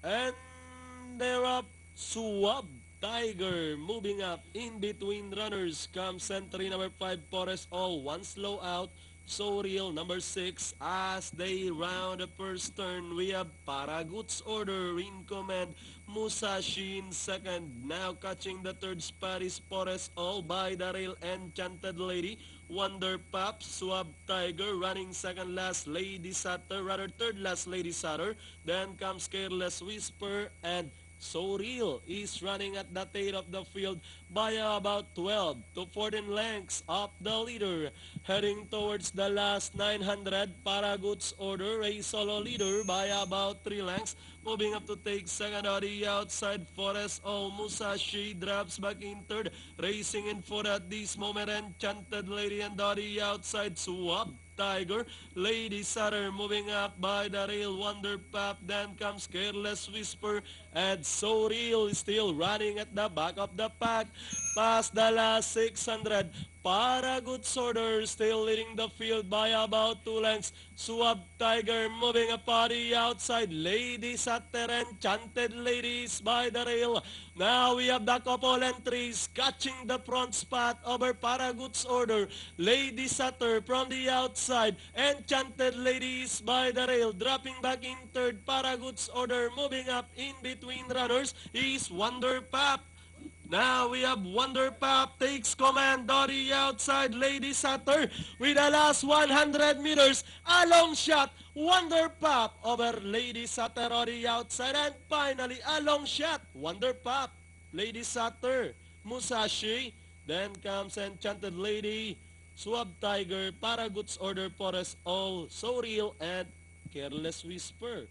And they're up. Suwab Tiger moving up in between runners comes entry number 5 Forest All, one slow out. So real number 6 as they round the first turn. We have Paraguts order in command. Musashi in second. Now catching the third spot is Forest All by the rail. Enchanted Lady. Wonder Pop, Swab Tiger running second last Lady Sutter, rather third last Lady Sutter. Then comes Careless Whisper and So Real is running at the tail of the field by about 12 to 14 lengths of the leader. Heading towards the last 900, Paraguts order a solo leader by about 3 lengths. Moving up to take second on the outside, Forest All Musashi drops back in third. Racing in fourth at this moment, Enchanted Lady and on the outside, Swap Tiger. Lady Sutter moving up by the rail. Wonder Pop. Then comes Careless Whisper. And So Real is still running at the back of the pack. Past the last 600. Paragut Sorter still leading the field by about 2 lengths. Swab Tiger moving up on the outside. Lady Sutter, Enchanted Ladies by the rail. Now we have the couple entries catching the front spot over Paraguts order. Lady Sutter from the outside. Enchanted Ladies by the rail. Dropping back in third. Paraguts order moving up in between runners is Wonder Pop. Now we have Wonder Pop takes command on the outside. Lady Sutter with the last 100 meters. A long shot. Wonder Pop over Lady Sutter on the outside. And finally, a long shot. Wonder Pop. Lady Sutter. Musashi. Then comes Enchanted Lady. Swab Tiger. Paraguts Order Forest All. So Real and Careless Whisper.